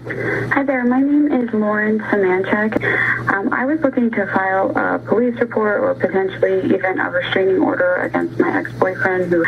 Hi there, my name is Lauren Semanchek. I was looking to file a police report or potentially even a restraining order against my ex-boyfriend who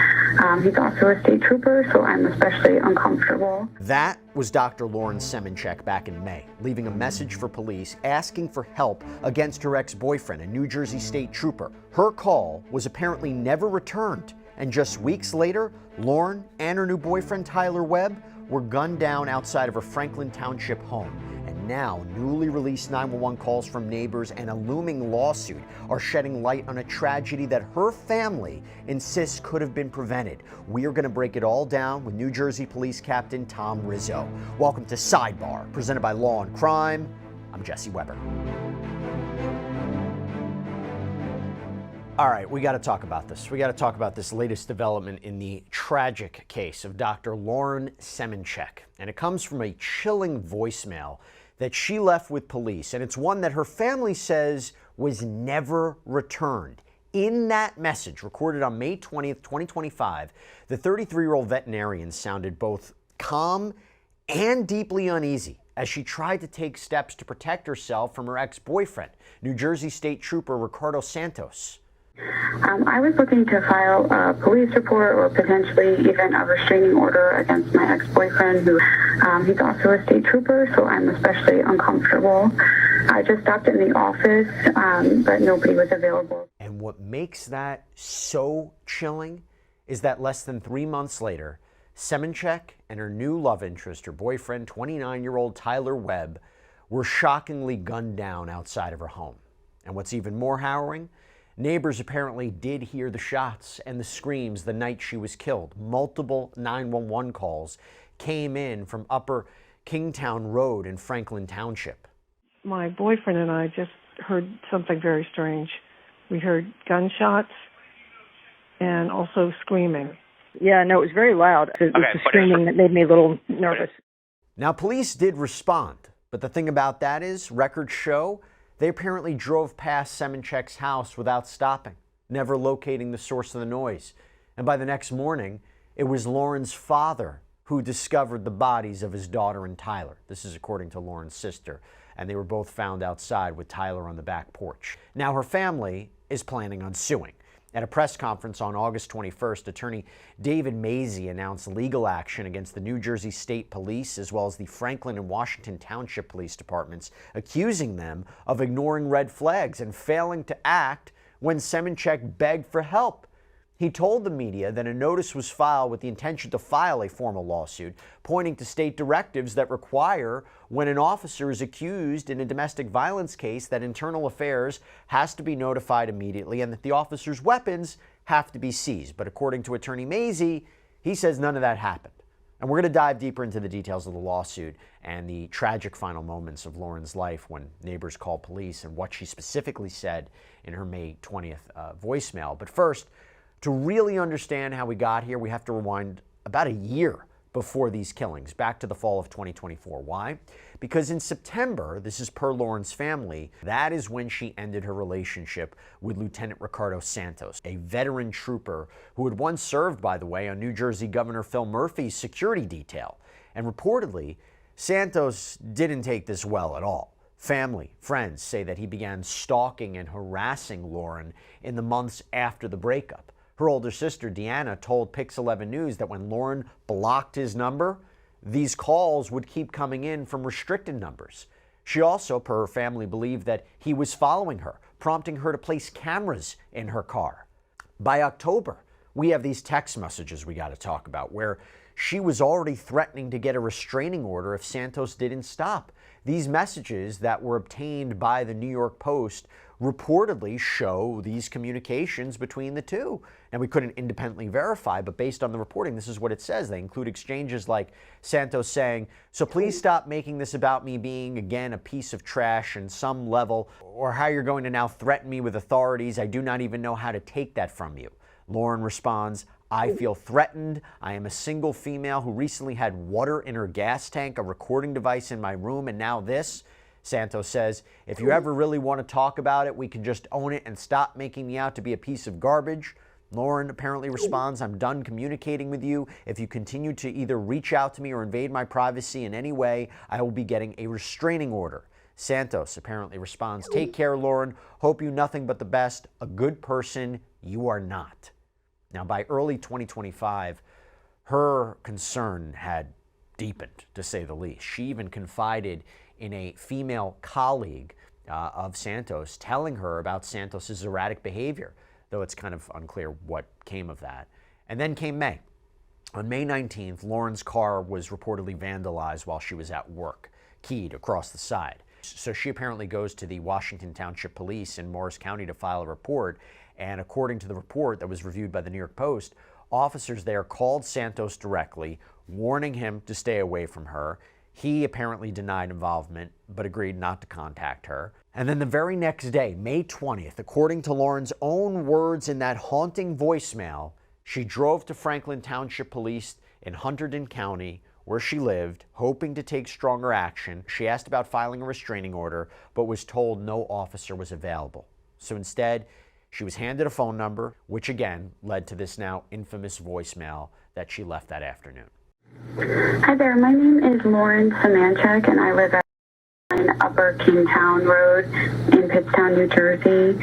he's also a state trooper, so I'm especially uncomfortable. That was Dr. Lauren Semanchek back in May, leaving a message for police asking for help against her ex-boyfriend, a New Jersey state trooper. Her call was apparently never returned, and just weeks later, Lauren and her new boyfriend, Tyler Webb, were gunned down outside of her Franklin Township home. And now, newly released 911 calls from neighbors and a looming lawsuit are shedding light on a tragedy that her family insists could have been prevented. We are going to break it all down with New Jersey Police Captain Tom Rizzo. Welcome to Sidebar, presented by Law&Crime. I'm Jesse Weber. All right, we got to talk about this. We got to talk about this latest development in the tragic case of Dr. Lauren Semanchek. And it comes from a chilling voicemail that she left with police. And it's one that her family says was never returned. In that message, recorded on May 20th, 2025, the 33-year-old veterinarian sounded both calm and deeply uneasy as she tried to take steps to protect herself from her ex-boyfriend, New Jersey State Trooper Ricardo Santos. I was looking to file a police report or potentially even a restraining order against my ex-boyfriend who he's also a state trooper, so I'm especially uncomfortable. I just stopped in the office, but nobody was available. And what makes that so chilling is that less than 3 months later, Semanchek and her new love interest, her boyfriend, 29-year-old Tyler Webb, were shockingly gunned down outside of her home. And what's even more harrowing, neighbors apparently did hear the shots and the screams the night she was killed. Multiple 911 calls came in from Upper Kingtown Road in Franklin Township. My boyfriend and I just heard something very strange. We heard gunshots and also screaming. Yeah, no, it was very loud. It was the screaming that made me a little nervous. Now, police did respond, but the thing about that is, records show they apparently drove past Semanchek's house without stopping, never locating the source of the noise. And by the next morning, it was Lauren's father who discovered the bodies of his daughter and Tyler. This is according to Lauren's sister. And they were both found outside with Tyler on the back porch. Now, her family is planning on suing. At a press conference on August 21st, attorney David Mazie announced legal action against the New Jersey State Police as well as the Franklin and Washington Township Police Departments, accusing them of ignoring red flags and failing to act when Semanchek begged for help. He told the media that a notice was filed with the intention to file a formal lawsuit, pointing to state directives that require when an officer is accused in a domestic violence case that internal affairs has to be notified immediately and that the officer's weapons have to be seized. But according to attorney Mazie, he says none of that happened. And we're going to dive deeper into the details of the lawsuit and the tragic final moments of Lauren's life when neighbors called police and what she specifically said in her May 20th voicemail. But first, to really understand how we got here, we have to rewind about a year before these killings, back to the fall of 2024. Why? Because in September, this is per Lauren's family, that is when she ended her relationship with Lieutenant Ricardo Santos, a veteran trooper who had once served, by the way, on New Jersey Governor Phil Murphy's security detail. And reportedly, Santos didn't take this well at all. Family, friends say that he began stalking and harassing Lauren in the months after the breakup. Her older sister, Diana, told Pix 11 News that when Lauren blocked his number, these calls would keep coming in from restricted numbers. She also, per her family, believed that he was following her, prompting her to place cameras in her car. By October, we have these text messages we got to talk about where she was already threatening to get a restraining order if Santos didn't stop. These messages that were obtained by the New York Post reportedly show these communications between the two. And we couldn't independently verify, but based on the reporting, this is what it says. They include exchanges like Santos saying, "So please stop making this about me being, again, a piece of trash in some level, or how you're going to now threaten me with authorities. I do not even know how to take that from you." Lauren responds, "I feel threatened. I am a single female who recently had water in her gas tank, a recording device in my room, and now this." Santos says, "If you ever really want to talk about it, we can just own it and stop making me out to be a piece of garbage." Lauren apparently responds, "I'm done communicating with you. If you continue to either reach out to me or invade my privacy in any way, I will be getting a restraining order." Santos apparently responds, "Take care, Lauren. Hope you nothing but the best. A good person you are not." Now, by early 2025, her concern had deepened, to say the least. She even confided in a female colleague of Santos, telling her about Santos's erratic behavior, though it's kind of unclear what came of that. And then came May. On May 19th, Lauren's car was reportedly vandalized while she was at work, keyed across the side. So she apparently goes to the Washington Township Police in Morris County to file a report. And according to the report that was reviewed by the New York Post, officers there called Santos directly, warning him to stay away from her. He apparently denied involvement, but agreed not to contact her. And then the very next day, May 20th, according to Lauren's own words in that haunting voicemail, she drove to Franklin Township Police in Hunterdon County, where she lived, hoping to take stronger action. She asked about filing a restraining order, but was told no officer was available. So instead, she was handed a phone number, which again led to this now infamous voicemail that she left that afternoon. Hi there, my name is Lauren Samanchek, and I live at Upper Kingtown Road in Pittstown, New Jersey.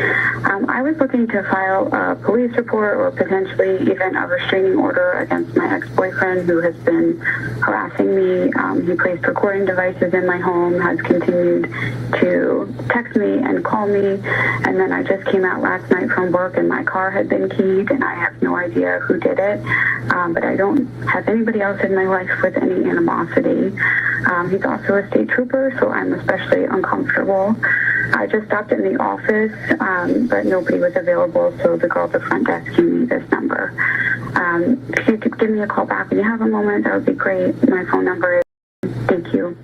I was looking to file a police report or potentially even a restraining order against my ex-boyfriend who has been harassing me. He placed recording devices in my home, has continued to text me and call me, and then I just came out last night from work and my car had been keyed and I have no idea who did it, but I don't have anybody else in my life with any animosity. He's also a state trooper, so I'm especially uncomfortable. I just stopped in the office, but nobody was available, so the girl at the front desk gave me this number. If you could give me a call back when you have a moment, that would be great. My phone number is... Thank you.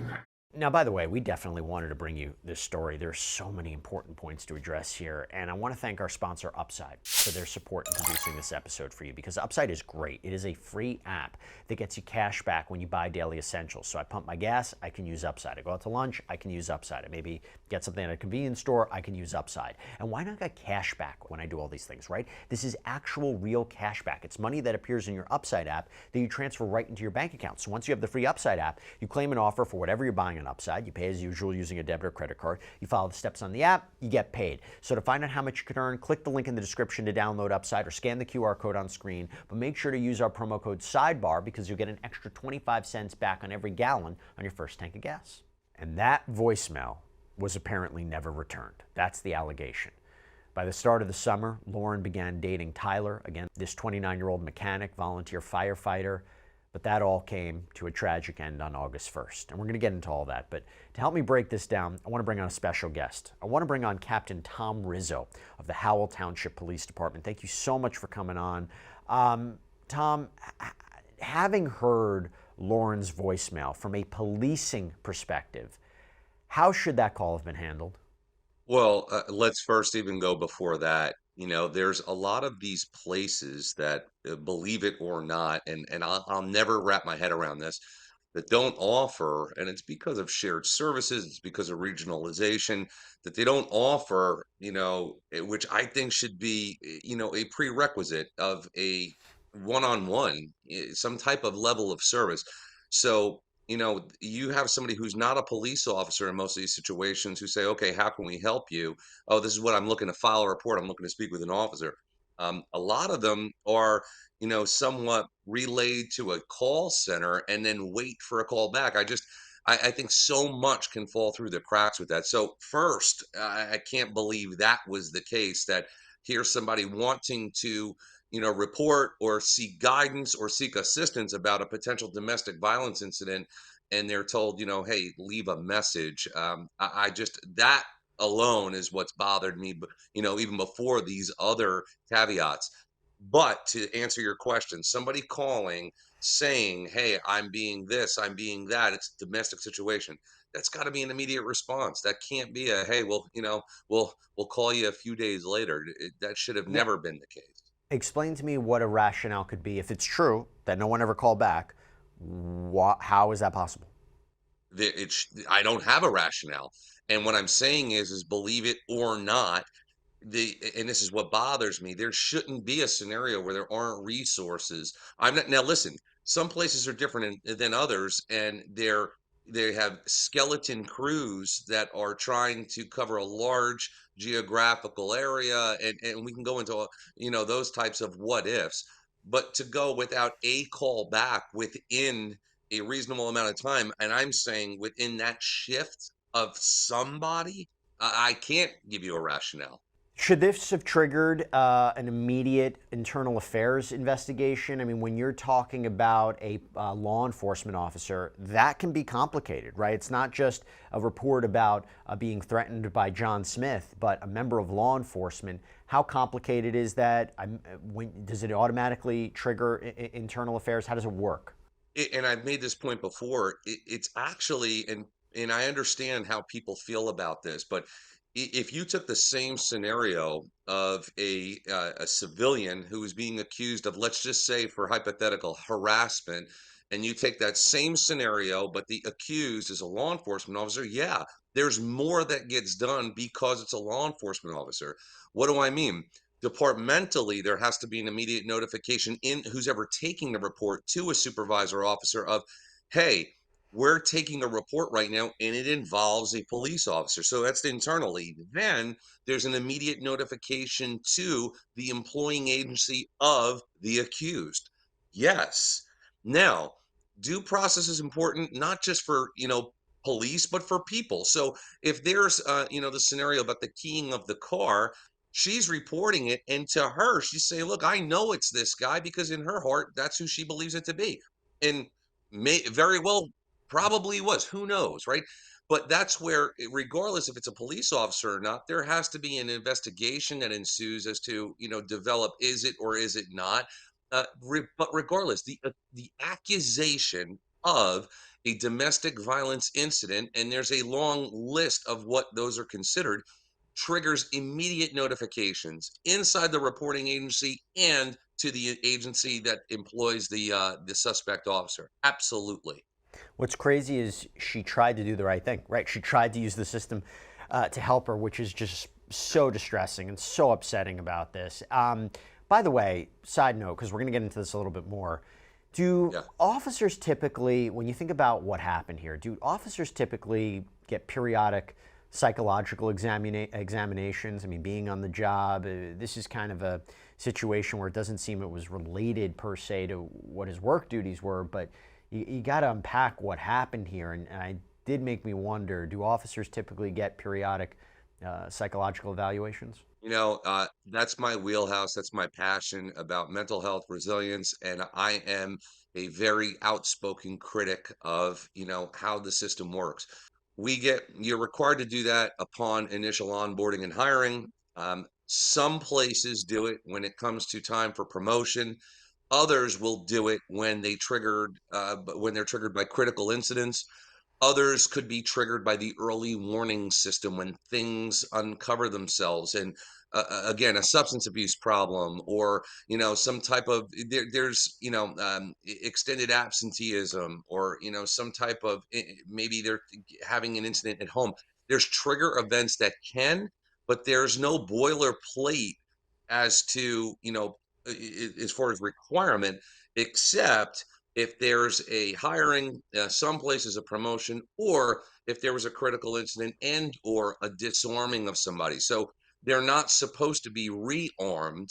Now, by the way, we definitely wanted to bring you this story. There's so many important points to address here, and I want to thank our sponsor, Upside, for their support in producing this episode for you, because Upside is great. It is a free app that gets you cash back when you buy daily essentials. So I pump my gas, I can use Upside. I go out to lunch, I can use Upside. I maybe get something at a convenience store, I can use Upside. And why not get cash back when I do all these things, right? This is actual real cash back. It's money that appears in your Upside app that you transfer right into your bank account. So once you have the free Upside app, you claim an offer for whatever you're buying on Upside. You pay as usual using a debit or credit card. You follow the steps on the app, you get paid. So to find out how much you can earn, click the link in the description to download Upside or scan the QR code on screen. But make sure to use our promo code Sidebar because you'll get an extra 25 cents back on every gallon on your first tank of gas. And that voicemail was apparently never returned. That's the allegation. By the start of the summer, Lauren began dating Tyler, again, this 29-year-old mechanic, volunteer firefighter. But that all came to a tragic end on August 1st. And we're going to get into all that. But to help me break this down, I want to bring on a special guest. I want to bring on Captain Tom Rizzo of the Howell Township Police Department. Thank you so much for coming on. Tom, having heard Lauren's voicemail from a policing perspective, how should that call have been handled? Well, let's first even go before that. You know, there's a lot of these places that, believe it or not, and I'll never wrap my head around this, that don't offer, and it's because of shared services, it's because of regionalization, that they don't offer, which I think should be, a prerequisite of a one-on-one, some type of level of service. So, you have somebody who's not a police officer in most of these situations who say, okay, how can we help you? Oh, this is what I'm looking to file a report. I'm looking to speak with an officer. A lot of them are, somewhat relayed to a call center and then wait for a call back. I think so much can fall through the cracks with that. So first, I can't believe that was the case, that here's somebody wanting to, report or seek guidance or seek assistance about a potential domestic violence incident, and they're told, hey, leave a message. I just, that alone is what's bothered me, but even before these other caveats. But to answer your question, somebody calling saying, hey, I'm being this, I'm being that, it's a domestic situation. That's got to be an immediate response. That can't be a, hey, well, we'll call you a few days later. That should have never been the case. Explain to me what a rationale could be if it's true that no one ever called back. How is that possible? I don't have a rationale. And what I'm saying is believe it or not, and this is what bothers me, there shouldn't be a scenario where there aren't resources. I'm not, now listen, some places are different than others, and they have skeleton crews that are trying to cover a large geographical area, and we can go into those types of what ifs. But to go without a call back within a reasonable amount of time, and I'm saying within that shift of somebody, I can't give you a rationale. Should this have triggered an immediate internal affairs investigation? I mean, when you're talking about a law enforcement officer, that can be complicated, right? It's not just a report about being threatened by John Smith, but a member of law enforcement. How complicated is that? Does it automatically trigger internal affairs? How does it work? And I've made this point before. It's actually, and I understand how people feel about this, but if you took the same scenario of a civilian who is being accused of, let's just say, for hypothetical harassment, and you take that same scenario, but the accused is a law enforcement officer, yeah, there's more that gets done because it's a law enforcement officer. What do I mean? Departmentally, there has to be an immediate notification in who's ever taking the report to a supervisor officer of, hey, we're taking a report right now and it involves a police officer. So that's internally. Then there's an immediate notification to the employing agency of the accused. Yes. Now, due process is important, not just for, police, but for people. So if there's, the scenario about the keying of the car, she's reporting it, and to her she's saying, look, I know it's this guy, because in her heart that's who she believes it to be, and may very well probably was, who knows, right? But that's where, regardless if it's a police officer or not, there has to be an investigation that ensues as to, develop, is it or is it not. But regardless, the accusation of a domestic violence incident, and there's a long list of what those are considered, triggers immediate notifications inside the reporting agency and to the agency that employs the suspect officer. Absolutely. What's crazy is she tried to do the right thing, right? She tried to use the system to help her, which is just so distressing and so upsetting about this. By the way, side note, because we're going to get into this a little bit more, do officers typically, when you think about what happened here, do officers typically get periodic psychological examinations? I mean, being on the job, this is kind of a situation where it doesn't seem it was related per se to what his work duties were, but you got to unpack what happened here, and it did make me wonder, do officers typically get periodic psychological evaluations? That's my wheelhouse. That's my passion about mental health resilience. And I am a very outspoken critic of, how the system works. You're required to do that upon initial onboarding and hiring. Some places do it when it comes to time for promotion. Others will do it when when they're triggered by critical incidents. Others could be triggered by the early warning system when things uncover themselves. And again, a substance abuse problem, or some type of there's extended absenteeism, or some type of, maybe they're having an incident at home. There's trigger events that can, but there's no boilerplate as to as far as requirement, except if there's a hiring, some places a promotion, or if there was a critical incident and or a disarming of somebody. So they're not supposed to be rearmed,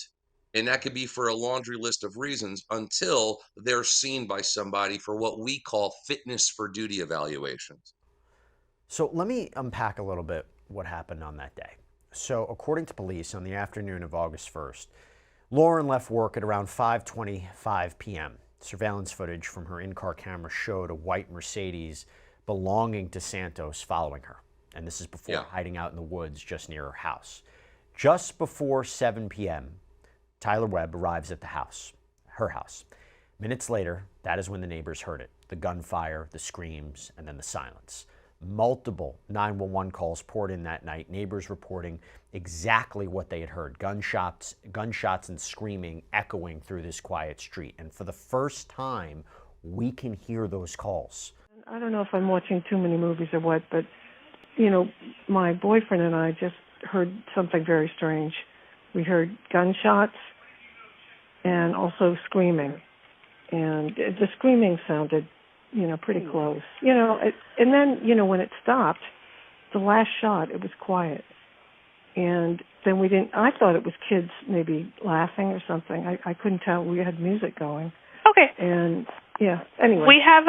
and that could be for a laundry list of reasons, until they're seen by somebody for what we call fitness for duty evaluations. So let me unpack a little bit what happened on that day. So according to police, on the afternoon of August 1st, Lauren left work at around 5:25 p.m. Surveillance footage from her in-car camera showed a white Mercedes belonging to Santos following her. And this is before hiding out in the woods just near her house. Just before 7 p.m., Tyler Webb arrives at her house. Minutes later, that is when the neighbors heard it. The gunfire, the screams, and then the silence. Multiple 911 calls poured in that night, neighbors reporting exactly what they had heard. Gunshots and screaming echoing through this quiet street. And for the first time, we can hear those calls. I don't know if I'm watching too many movies or what, but, my boyfriend and I just heard something very strange. We heard gunshots and also screaming. And the screaming sounded, pretty close. And then, when it stopped, the last shot, it was quiet. And then I thought it was kids maybe laughing or something. I couldn't tell. We had music going. Okay. And, yeah, anyway. We have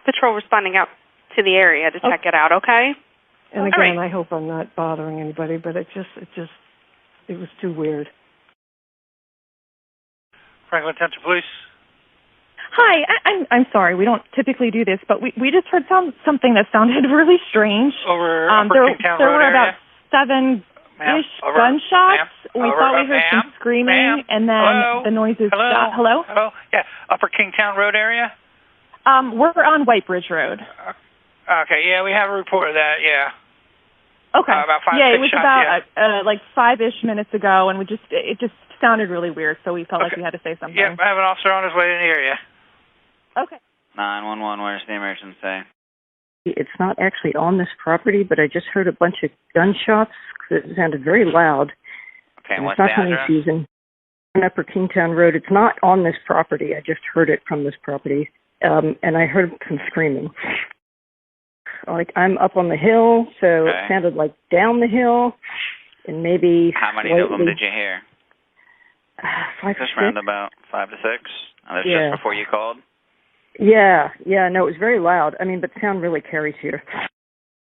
patrol responding out to the area to check it out, okay? And again, I hope I'm not bothering anybody, but it was too weird. Franklin Township Police. Hi, I'm sorry. We don't typically do this, but we just heard something that sounded really strange. Over Upper Kingtown there Road were area? about 7-ish gunshots. We thought we heard some screaming, and then the noises stopped. Hello? Hello? Yeah, Upper Kingtown Road area? We're on White Bridge Road. Okay, yeah, we have a report of that, yeah. Okay. About 5, yeah, 6 it was shots, about like 5-ish minutes ago, and it just sounded really weird, so we felt like we had to say something. Yeah, I have an officer on his way in the area. Okay. 911, where's the emergency? It's not actually on this property, but I just heard a bunch of gunshots. It sounded very loud. Okay, and what's it's not the hunting address? season. On Upper Kingtown Road. It's not on this property. I just heard it from this property. And I heard some screaming. Like, I'm up on the hill, so it sounded like down the hill, and maybe... How many of them did you hear? 5 to 6. Just round about 5 to 6? And that's just before you called? Yeah, no, it was very loud. I mean, but sound really carries here.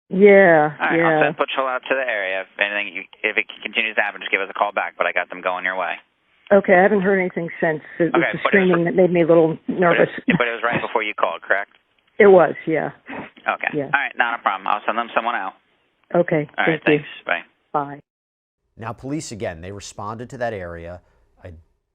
Yeah, All right, I'll send patrol out to the area. If it continues to happen, just give us a call back, but I got them going your way. Okay, I haven't heard anything since. It was the screaming that made me a little nervous. But it was right before you called, correct? It was, yeah. Okay. Yeah. All right, not a problem. I'll send them someone out. Okay, all right, thanks. Bye. Bye. Now, police, again, they responded to that area.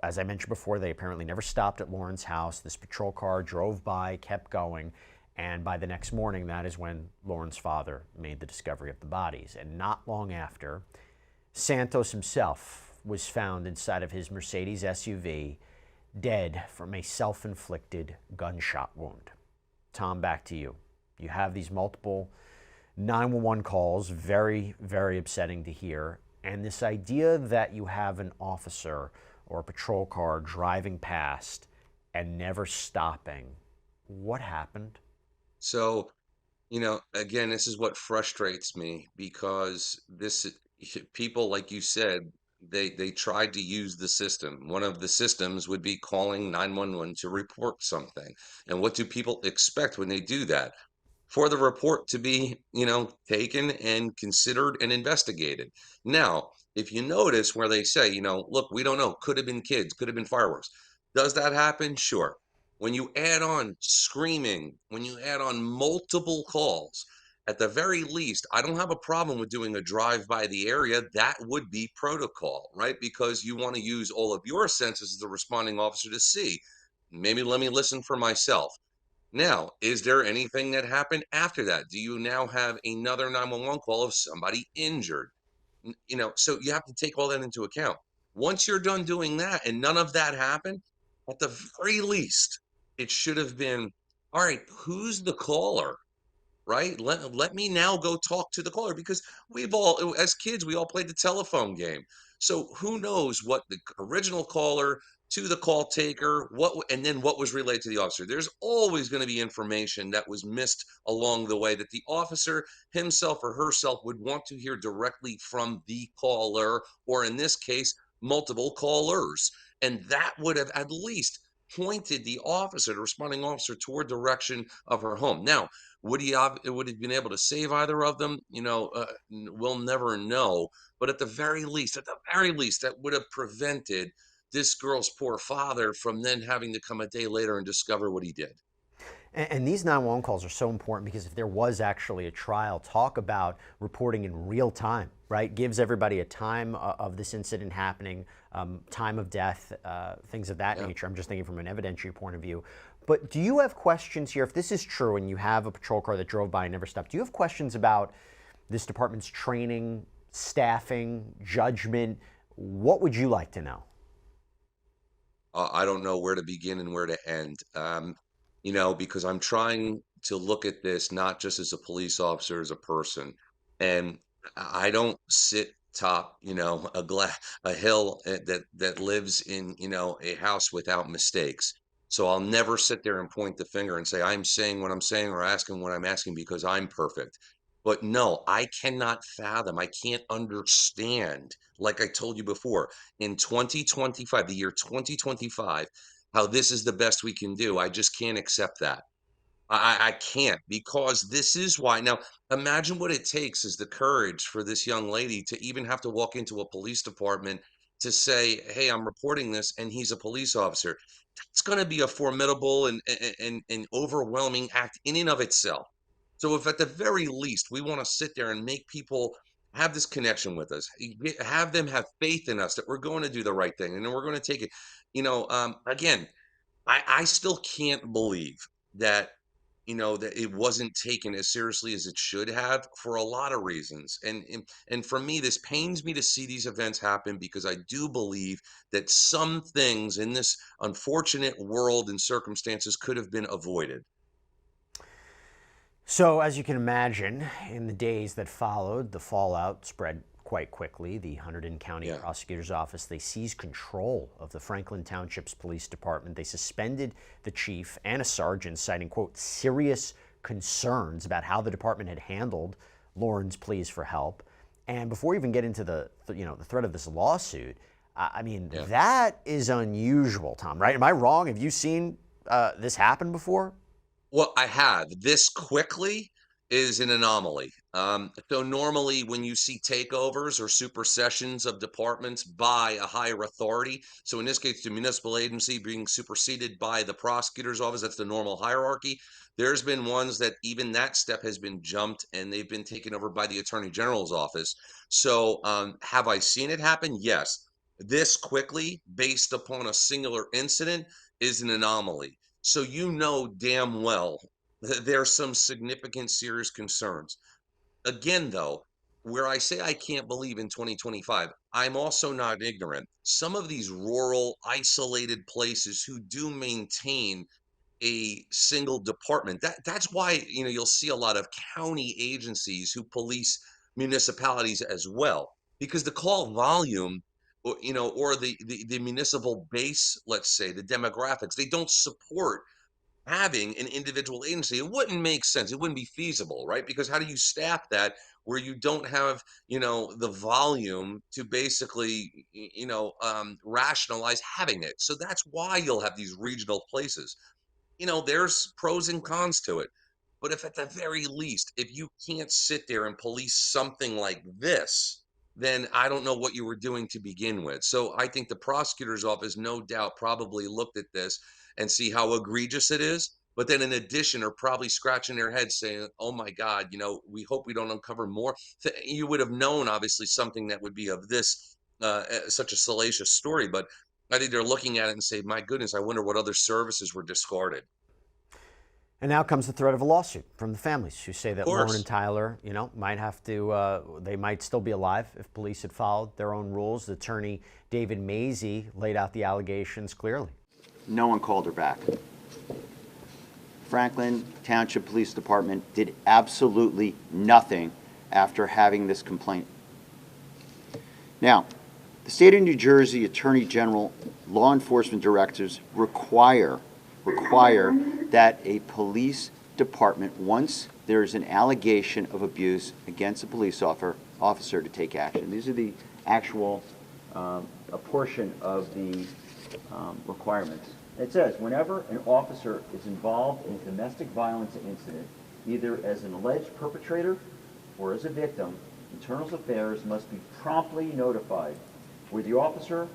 As I mentioned before, they apparently never stopped at Lauren's house. This patrol car drove by, kept going, and by the next morning, that is when Lauren's father made the discovery of the bodies. And not long after, Santos himself was found inside of his Mercedes SUV, dead from a self-inflicted gunshot wound. Tom, back to you. You have these multiple 911 calls, very, very upsetting to hear. And this idea that you have an officer or a patrol car driving past and never stopping. What happened? So, again, this is what frustrates me because people, like you said, they tried to use the system. One of the systems would be calling 911 to report something. And what do people expect when they do that? For the report to be, taken and considered and investigated. Now, if you notice where they say, look, we don't know, could have been kids, could have been fireworks. Does that happen? Sure. When you add on screaming, when you add on multiple calls, at the very least, I don't have a problem with doing a drive by the area. That would be protocol, right? Because you want to use all of your senses as the responding officer to see. Maybe let me listen for myself. Now, is there anything that happened after that? Do you now have another 911 call of somebody injured? So you have to take all that into account. Once you're done doing that and none of that happened, at the very least, it should have been, all right, who's the caller? Right? Let me now go talk to the caller because as kids, we all played the telephone game. So who knows what the original caller to the call taker, and then what was relayed to the officer. There's always going to be information that was missed along the way that the officer himself or herself would want to hear directly from the caller, or in this case, multiple callers. And that would have at least pointed the responding officer toward direction of her home. Now, would he have been able to save either of them? We'll never know. But at the very least, that would have prevented this girl's poor father from then having to come a day later and discover what he did. And these 911 calls are so important because if there was actually a trial, talk about reporting in real time, right? Gives everybody a time of this incident happening, time of death, things of that nature. I'm just thinking from an evidentiary point of view. But do you have questions here? If this is true and you have a patrol car that drove by and never stopped, do you have questions about this department's training, staffing, judgment? What would you like to know? I don't know where to begin and where to end, because I'm trying to look at this not just as a police officer, as a person. And I don't sit top, a hill that lives in, a house without mistakes. So I'll never sit there and point the finger and say I'm saying what I'm saying or asking what I'm asking because I'm perfect. But no, I cannot fathom, I can't understand, like I told you before, in 2025, the year 2025, how this is the best we can do. I just can't accept that. I can't, because this is why. Now, imagine what it takes is the courage for this young lady to even have to walk into a police department to say, "Hey, I'm reporting this," and he's a police officer. It's going to be a formidable and overwhelming act in and of itself. So, if at the very least we want to sit there and make people have this connection with us, have them have faith in us that we're going to do the right thing and then we're going to take it. Again, I still can't believe that that it wasn't taken as seriously as it should have for a lot of reasons. And for me, this pains me to see these events happen because I do believe that some things in this unfortunate world and circumstances could have been avoided. So, as you can imagine, in the days that followed, the fallout spread quite quickly. The Hunterdon County Prosecutor's Office, they seized control of the Franklin Township's police department. They suspended the chief and a sergeant, citing, quote, serious concerns about how the department had handled Lauren's pleas for help. And before we even get into the threat of this lawsuit, that is unusual, Tom, right? Am I wrong? Have you seen this happen before? Well, I have. This quickly is an anomaly. So normally when you see takeovers or supersessions of departments by a higher authority, so in this case, the municipal agency being superseded by the prosecutor's office, that's the normal hierarchy. There's been ones that even that step has been jumped and they've been taken over by the attorney general's office. So have I seen it happen? Yes. This quickly, based upon a singular incident, is an anomaly. So damn well there's some significant serious concerns. Again, though, where I say I can't believe in 2025, I'm also not ignorant. Some of these rural, isolated places who do maintain a single department, that's why you'll see a lot of county agencies who police municipalities as well, because the call volume or the municipal base, let's say the demographics, they don't support having an individual agency. It wouldn't make sense. It wouldn't be feasible, right? Because how do you staff that where you don't have, the volume to basically, rationalize having it? So that's why you'll have these regional places. There's pros and cons to it. But if at the very least, if you can't sit there and police something like this, then I don't know what you were doing to begin with. So I think the prosecutor's office, no doubt, probably looked at this and see how egregious it is. But then in addition, are probably scratching their heads saying, oh my God, we hope we don't uncover more. You would have known, obviously, something that would be of this, such a salacious story. But I think they're looking at it and say, my goodness, I wonder what other services were discarded. And now comes the threat of a lawsuit from the families who say that Lauren and Tyler, might have to, they might still be alive if police had followed their own rules. The attorney, David Mazie, laid out the allegations clearly. No one called her back. Franklin Township Police Department did absolutely nothing after having this complaint. Now, the state of New Jersey Attorney General, law enforcement directors require that a police department, once there is an allegation of abuse against a police officer, to take action. These are the actual, a portion of the requirements. It says, whenever an officer is involved in a domestic violence incident, either as an alleged perpetrator or as a victim, Internal Affairs must be promptly notified. Where the officer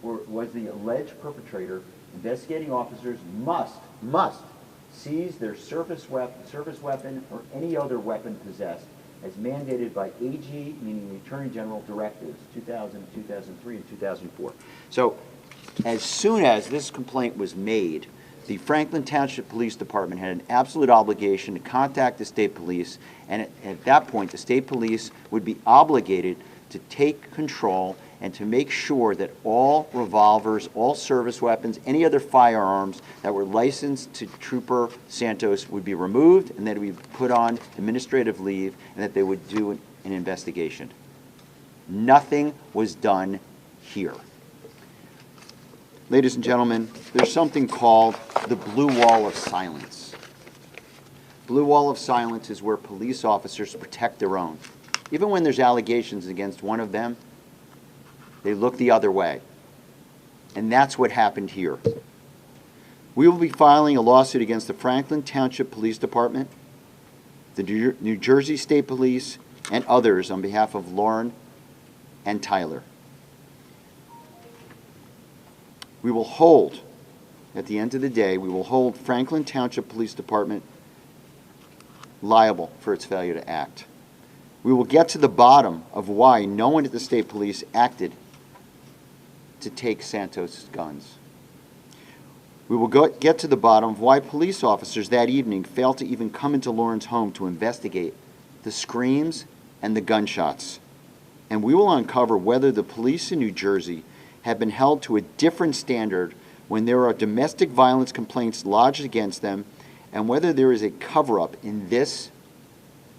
or was the alleged perpetrator, investigating officers must seize their service weapon or any other weapon possessed as mandated by AG, meaning the Attorney General directives 2000, 2003, and 2004. So as soon as this complaint was made, the Franklin Township Police Department had an absolute obligation to contact the state police, and at that point the state police would be obligated to take control and to make sure that all revolvers, all service weapons, any other firearms that were licensed to Trooper Santos would be removed, and that it would be put on administrative leave, and that they would do an investigation. Nothing was done here. Ladies and gentlemen, there's something called the blue wall of silence. Blue wall of silence is where police officers protect their own. Even when there's allegations against one of them, they look the other way. And that's what happened here. We will be filing a lawsuit against the Franklin Township Police Department, the New Jersey State Police, and others on behalf of Lauren and Tyler. We will hold, at the end of the day, we will hold Franklin Township Police Department liable for its failure to act. We will get to the bottom of why no one at the state police acted to take Santos' guns. We will get to the bottom of why police officers that evening failed to even come into Lauren's home to investigate the screams and the gunshots. And we will uncover whether the police in New Jersey have been held to a different standard when there are domestic violence complaints lodged against them, and whether there is a cover-up in this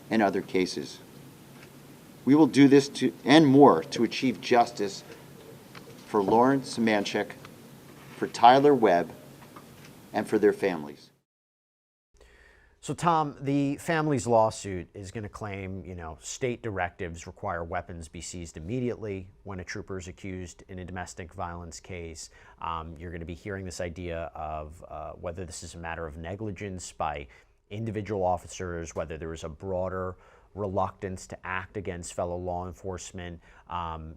and other cases. We will do this and more to achieve justice for Lauren Semanchik, for Tyler Webb, and for their families. So, Tom, the family's lawsuit is going to claim, state directives require weapons be seized immediately when a trooper is accused in a domestic violence case. You're going to be hearing this idea of whether this is a matter of negligence by individual officers, whether there is a broader reluctance to act against fellow law enforcement,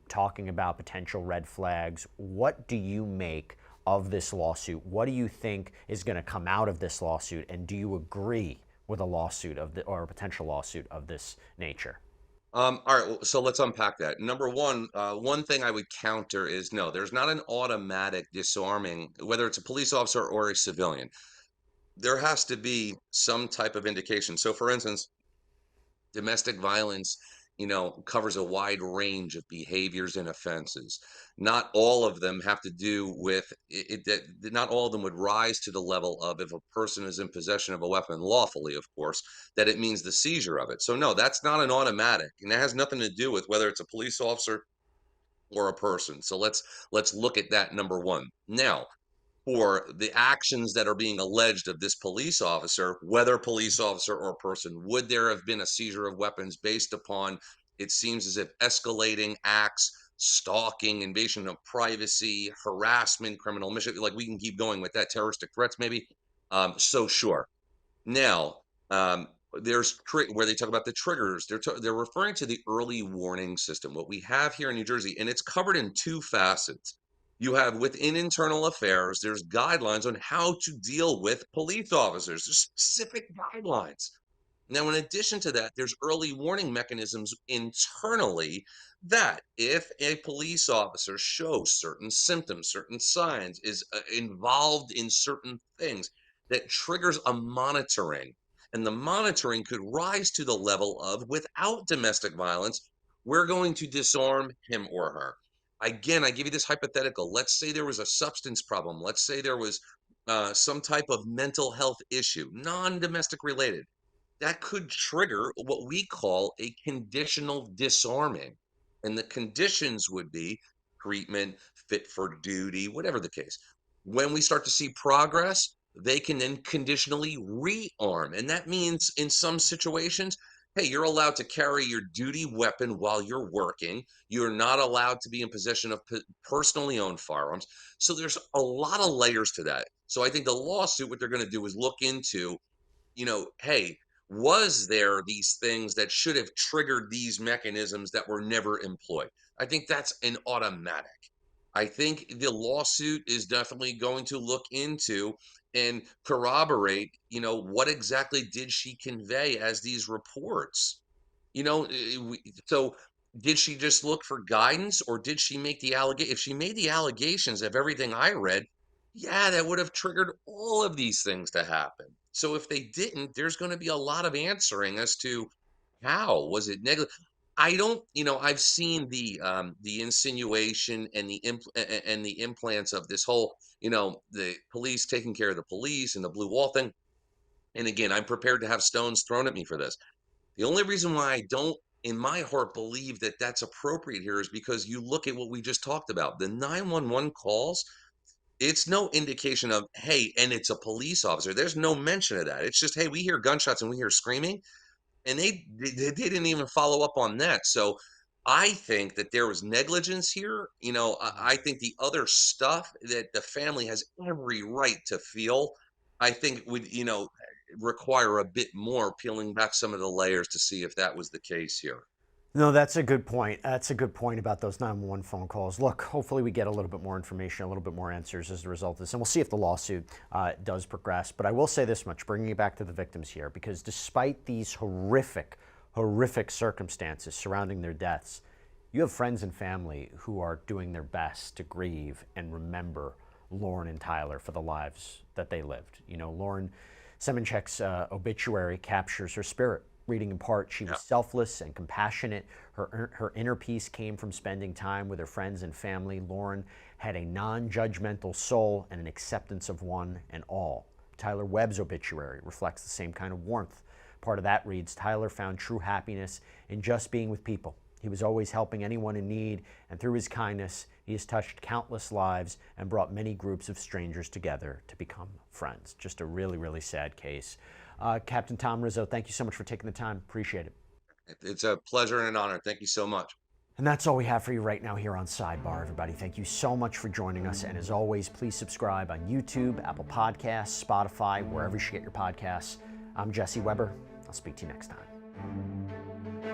talking about potential red flags. What do you make of this lawsuit? What do you think is going to come out of this lawsuit, and do you agree with a lawsuit or a potential lawsuit of this nature? All right, so let's unpack that. Number one, one thing I would counter is no, there's not an automatic disarming, whether it's a police officer or a civilian. There has to be some type of indication. So, for instance, domestic violence, covers a wide range of behaviors and offenses. Not all of them have to do with it, not all of them would rise to the level of, if a person is in possession of a weapon lawfully, of course, that it means the seizure of it. So no, that's not an automatic, and that has nothing to do with whether it's a police officer or a person. So let's look at that, number one. Now, for the actions that are being alleged of this police officer, whether police officer or person, would there have been a seizure of weapons based upon, it seems as if, escalating acts, stalking, invasion of privacy, harassment, criminal mission, like we can keep going with that, terroristic threats maybe. So sure. Now, there's where they talk about the triggers. They're referring to the early warning system. What we have here in New Jersey, and it's covered in two facets. You have within internal affairs, there's guidelines on how to deal with police officers. There's specific guidelines. Now, in addition to that, there's early warning mechanisms internally that if a police officer shows certain symptoms, certain signs, is involved in certain things, that triggers a monitoring. And the monitoring could rise to the level of, without domestic violence, we're going to disarm him or her. Again, I give you this hypothetical. Let's say there was a substance problem. Let's say there was some type of mental health issue, non-domestic related. That could trigger what we call a conditional disarming. And the conditions would be treatment, fit for duty, whatever the case. When we start to see progress, they can then conditionally rearm. And that means in some situations, hey, you're allowed to carry your duty weapon while you're working. You're not allowed to be in possession of personally owned firearms. So there's a lot of layers to that. So I think the lawsuit, what they're going to do is look into, hey, was there these things that should have triggered these mechanisms that were never employed? I think that's an automatic. I think the lawsuit is definitely going to look into and corroborate, what exactly did she convey as these reports? So did she just look for guidance, or did she make the allegation? If she made the allegations of everything I read, yeah, that would have triggered all of these things to happen. So if they didn't, there's going to be a lot of answering as to how was it negligent. I don't, I've seen the insinuation and the implants of this whole, the police taking care of the police and the blue wall thing. And again, I'm prepared to have stones thrown at me for this. The only reason why I don't in my heart, believe that that's appropriate here is because you look at what we just talked about. The 911 calls, it's no indication of, hey, and it's a police officer. There's no mention of that. It's just, hey, we hear gunshots and we hear screaming. And they didn't even follow up on that. So I think that there was negligence here. I think the other stuff that the family has every right to feel, I think would, require a bit more peeling back some of the layers to see if that was the case here. No, that's a good point. That's a good point about those 911 phone calls. Look, hopefully we get a little bit more information, a little bit more answers as a result of this, and we'll see if the lawsuit does progress. But I will say this much, bringing it back to the victims here, because despite these horrific circumstances surrounding their deaths, you have friends and family who are doing their best to grieve and remember Lauren and Tyler for the lives that they lived. Lauren Semenchek's obituary captures her spirit. Reading in part, she was selfless and compassionate. Her inner peace came from spending time with her friends and family. Lauren had a non-judgmental soul and an acceptance of one and all. Tyler Webb's obituary reflects the same kind of warmth. Part of that reads, Tyler found true happiness in just being with people. He was always helping anyone in need, and through his kindness, he has touched countless lives and brought many groups of strangers together to become friends. Just a really, really sad case. Captain Tom Rizzo, thank you so much for taking the time. Appreciate it. It's a pleasure and an honor. Thank you so much. And that's all we have for you right now here on Sidebar, everybody. Thank you so much for joining us. And as always, please subscribe on YouTube, Apple Podcasts, Spotify, wherever you should get your podcasts. I'm Jesse Weber. I'll speak to you next time.